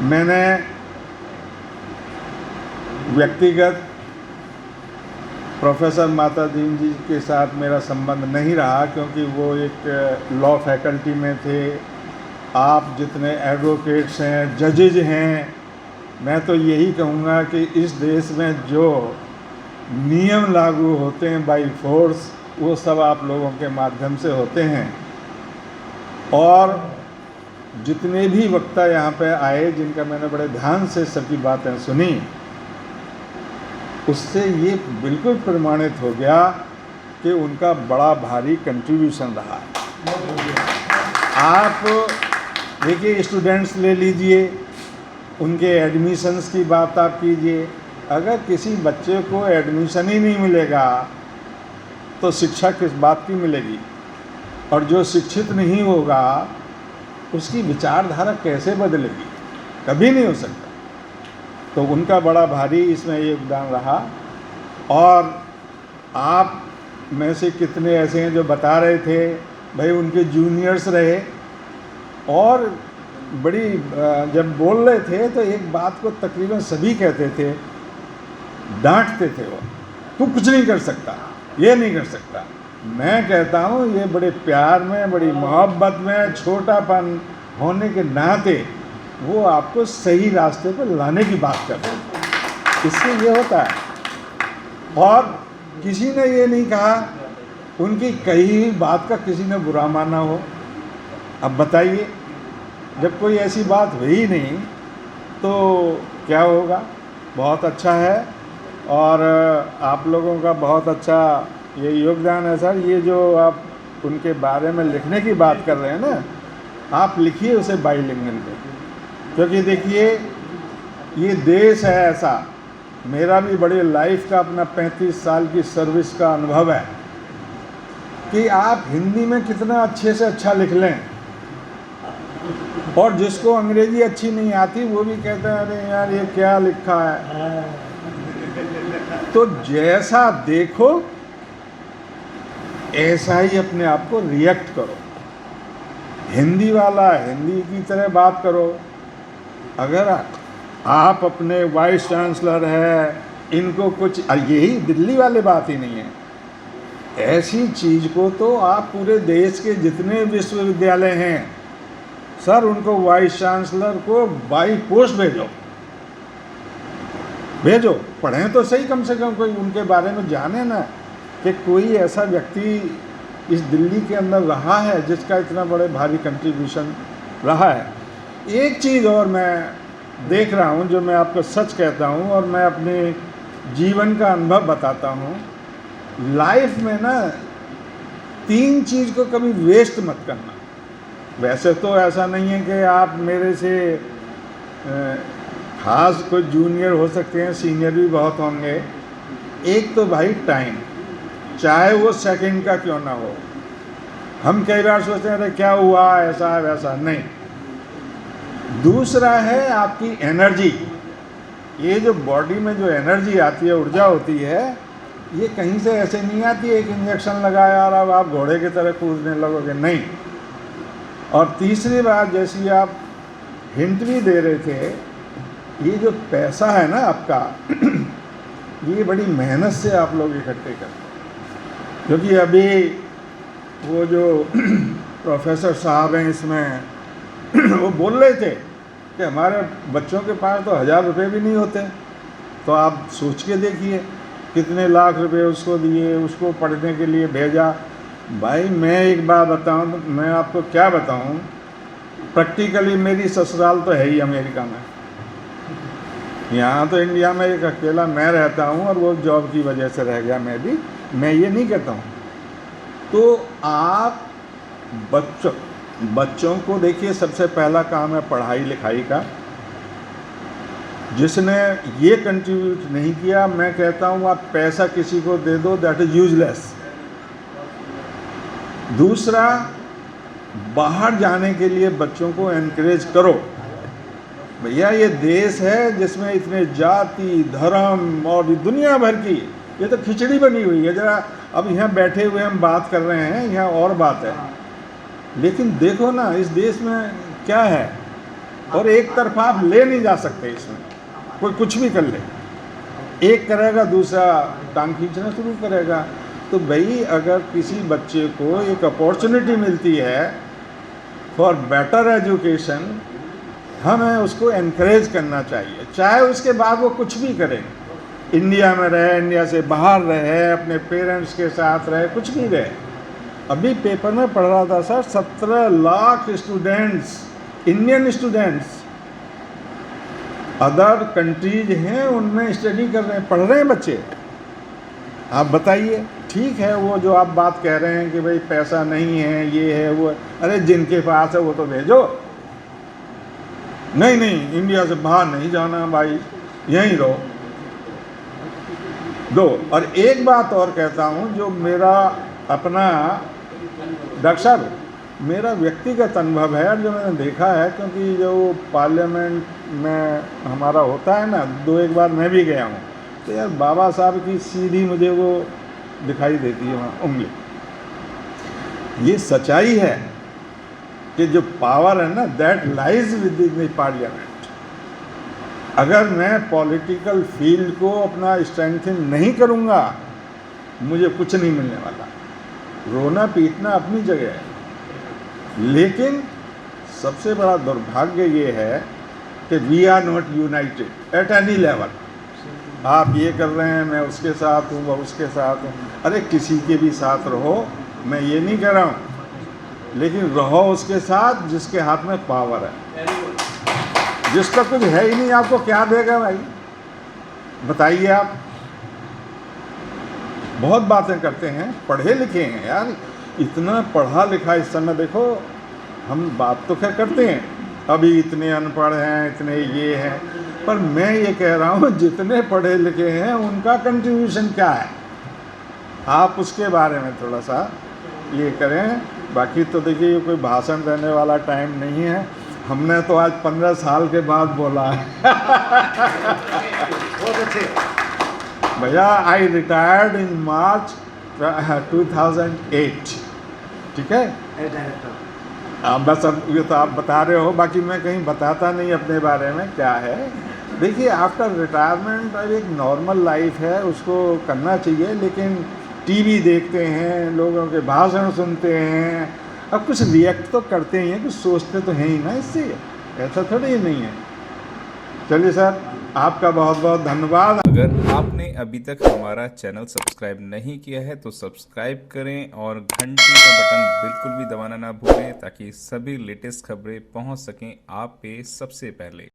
मैंने व्यक्तिगत प्रोफेसर मातादीन जी के साथ मेरा संबंध नहीं रहा, क्योंकि वो एक लॉ फैकल्टी में थे। आप जितने एडवोकेट्स हैं, जजेज हैं, मैं तो यही कहूँगा कि इस देश में जो नियम लागू होते हैं बाई फोर्स, वो सब आप लोगों के माध्यम से होते हैं। और जितने भी वक्ता यहाँ पे आए, जिनका मैंने बड़े ध्यान से सबकी बातें सुनी, उससे ये बिल्कुल प्रमाणित हो गया कि उनका बड़ा भारी कंट्रीब्यूशन रहा है। आप देखिए, स्टूडेंट्स ले लीजिए, उनके एडमिशन्स की बात आप कीजिए। अगर किसी बच्चे को एडमिशन ही नहीं मिलेगा तो शिक्षा किस बात की मिलेगी? और जो शिक्षित नहीं होगा उसकी विचारधारा कैसे बदलेगी? कभी नहीं हो सकता। तो उनका बड़ा भारी इसमें योगदान रहा। और आप में से कितने ऐसे हैं जो बता रहे थे भाई उनके जूनियर्स रहे, और बड़ी जब बोल रहे थे तो एक बात को तकरीबन सभी कहते थे, डांटते थे वो, तू कुछ नहीं कर सकता, ये नहीं कर सकता। मैं कहता हूँ ये बड़े प्यार में, बड़ी मोहब्बत में, छोटापन होने के नाते वो आपको सही रास्ते पर लाने की बात कर रहे हैं। इससे ये होता है। और किसी ने ये नहीं कहा उनकी कही हुई बात का किसी ने बुरा माना हो। अब बताइए, जब कोई ऐसी बात हुई नहीं तो क्या होगा? बहुत अच्छा है। और आप लोगों का बहुत अच्छा ये योगदान है सर। ये जो आप उनके बारे में लिखने की बात कर रहे हैं ना, आप लिखिए उसे बाइलिंगुअल पे, क्योंकि देखिए ये देश है ऐसा। मेरा भी बड़े लाइफ का अपना 35 साल की सर्विस का अनुभव है कि आप हिंदी में कितना अच्छे से अच्छा लिख लें, और जिसको अंग्रेजी अच्छी नहीं आती वो भी कहता है अरे यार ये क्या लिखा है। तो जैसा देखो ऐसा ही अपने आप को रिएक्ट करो। हिंदी वाला हिंदी की तरह बात करो। अगर आप अपने वाइस चांसलर है, इनको कुछ, यही दिल्ली वाले बात ही नहीं है, ऐसी चीज़ को तो आप पूरे देश के जितने विश्वविद्यालय हैं सर, उनको वाइस चांसलर को बाई पोस्ट भेजो, पढ़ें तो सही, कम से कम कोई उनके बारे में जाने ना कि कोई ऐसा व्यक्ति इस दिल्ली के अंदर रहा है जिसका इतना बड़े भारी कंट्रीब्यूशन रहा है। एक चीज़ और मैं देख रहा हूँ जो मैं आपको सच कहता हूँ, और मैं अपने जीवन का अनुभव बताता हूँ। लाइफ में ना 3 चीज़ को कभी वेस्ट मत करना। वैसे तो ऐसा नहीं है कि आप मेरे से खास कोई जूनियर हो सकते हैं, सीनियर भी बहुत होंगे। एक तो भाई टाइम, चाहे वो सेकंड का क्यों ना हो। हम कई बार सोचते हैं अरे क्या हुआ, ऐसा वैसा, नहीं। दूसरा है आपकी एनर्जी। ये जो बॉडी में जो एनर्जी आती है, ऊर्जा होती है, ये कहीं से ऐसे नहीं आती एक इंजेक्शन लगाया और अब आप घोड़े की तरह कूदने लगोगे, नहीं। और तीसरी बात, जैसी आप हिंट भी दे रहे थे, ये जो पैसा है ना आपका ये बड़ी मेहनत से आप लोग इकट्ठे करते हैं। क्योंकि अभी वो जो प्रोफेसर साहब हैं इसमें वो बोल रहे थे कि हमारे बच्चों के पास तो 1000 रुपये भी नहीं होते। तो आप सोच के देखिए कितने लाख रुपए उसको दिए, उसको पढ़ने के लिए भेजा। भाई मैं एक बात बताऊं, तो मैं आपको क्या बताऊं, प्रैक्टिकली मेरी ससुराल तो है ही अमेरिका में। यहाँ तो इंडिया में एक अकेला मैं रहता हूँ, और वो जॉब की वजह से रह गया। मैं ये नहीं कहता हूँ। तो आप बच्चों को देखिए, सबसे पहला काम है पढ़ाई लिखाई का। जिसने ये कंट्रीब्यूट नहीं किया, मैं कहता हूँ आप पैसा किसी को दे दो, दैट इज़ यूजलेस। दूसरा, बाहर जाने के लिए बच्चों को एनकरेज करो। भैया ये देश है जिसमें इतने जाति, धर्म और दुनिया भर की ये तो खिचड़ी बनी हुई है। जरा अब यहाँ बैठे हुए हम बात कर रहे हैं, यहाँ और बात है, लेकिन देखो ना इस देश में क्या है। और एक तरफा आप ले नहीं जा सकते। इसमें कोई कुछ भी कर ले, एक करेगा दूसरा टांग खींचना शुरू करेगा। तो भाई अगर किसी बच्चे को एक अपॉर्चुनिटी मिलती है फॉर बेटर एजुकेशन, हमें उसको एनकरेज करना चाहिए, चाहे उसके बाद वो कुछ भी करे, इंडिया में रहे, इंडिया से बाहर रहे, अपने पेरेंट्स के साथ रहे, कुछ भी रहे। अभी पेपर में पढ़ रहा था sir, 17 lakh students, Indian students other countries हैं उनमें स्टडी कर रहे हैं, पढ़ रहे हैं बच्चे। आप बताइए, ठीक है वो जो आप बात कह रहे हैं कि भाई पैसा नहीं है, ये है वो, अरे जिनके पास है वो तो भेजो। नहीं नहीं इंडिया से बाहर नहीं जाना भाई, यहीं रहो दो। और एक बात और कहता हूँ, जो मेरा अपना डॉक्टर साहब मेरा व्यक्तिगत अनुभव है, जो मैंने देखा है, क्योंकि जो पार्लियामेंट में हमारा होता है ना, 2-1 बार मैं भी गया हूँ, तो यार बाबा साहब की सीधी मुझे वो दिखाई देती है वहाँ उंगली। ये सच्चाई है कि जो पावर है ना, that lies with in the parliament. अगर मैं पॉलिटिकल फील्ड को अपना स्ट्रेंथन नहीं करूँगा, मुझे कुछ नहीं मिलने वाला। रोना पीटना अपनी जगह है, लेकिन सबसे बड़ा दुर्भाग्य ये है कि we are not united at any level. आप ये कर रहे हैं, मैं उसके साथ हूँ, वह उसके साथ हूँ। अरे किसी के भी साथ रहो, मैं ये नहीं कह रहा हूँ, लेकिन रहो उसके साथ जिसके हाथ में पावर है। जिसका कुछ है ही नहीं, आपको क्या देगा भाई, बताइए आप। बहुत बातें करते हैं, पढ़े लिखे हैं यार, इतना पढ़ा लिखा इस समय देखो, हम बात तो क्या करते हैं, अभी इतने अनपढ़ हैं, इतने ये हैं, पर मैं ये कह रहा हूँ जितने पढ़े लिखे हैं उनका कंट्रीब्यूशन क्या है, आप उसके बारे में थोड़ा सा ये करें। बाकी तो देखिए कोई भाषण देने वाला टाइम नहीं है, हमने तो आज 15 साल के बाद बोला है। बहुत अच्छे भैया, आई रिटायर्ड इन मार्च 2008, ठीक है। बस अब ये तो आप बता रहे हो, बाकी मैं कहीं बताता नहीं अपने बारे में क्या है। देखिए आफ्टर रिटायरमेंट अब एक नॉर्मल लाइफ है, उसको करना चाहिए, लेकिन टीवी देखते हैं, लोगों के भाषण सुनते हैं, अब कुछ रिएक्ट तो करते ही हैं, कुछ सोचते तो हैं ही ना, इससे ऐसा थोड़ी ही नहीं है। चलिए सर, आपका बहुत बहुत धन्यवाद। अगर आपने अभी तक हमारा चैनल सब्सक्राइब नहीं किया है तो सब्सक्राइब करें और घंटी का बटन बिल्कुल भी दबाना ना भूलें, ताकि सभी लेटेस्ट खबरें पहुंच सकें आप पे सबसे पहले।